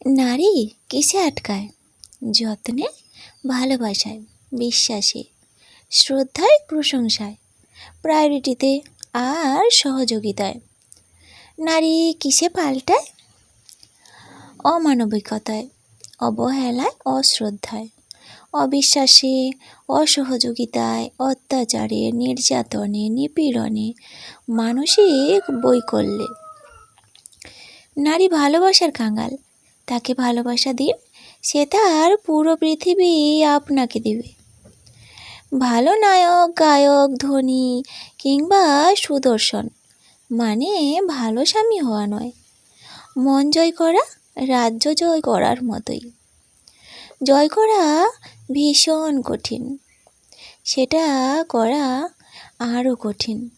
নারী কিসে আটকায়? যত্নে, ভালোবাসায়, বিশ্বাসে, শ্রদ্ধায়, প্রশংসায়, প্রায়োরিটিতে আর সহযোগিতায়। নারী কিসে পাল্টায়? অমানবিকতায়, অবহেলায়, অশ্রদ্ধায়, অবিশ্বাসে, অসহযোগিতায়, অত্যাচারে, নির্যাতনে, নিপীড়নে, মানসিক বৈকল্যে। নারী ভালোবাসার কাঙাল, তাকে ভালোবাসা দিন, সে তার পুরো পৃথিবী আপনাকে দেবে। ভালো নায়ক, গায়ক, ধনী কিংবা সুদর্শন মানে ভালো স্বামী হওয়া নয়, মন জয় করা রাজ্য জয় করার মতোই। জয় করা ভীষণ কঠিন, সেটা করা আরও কঠিন।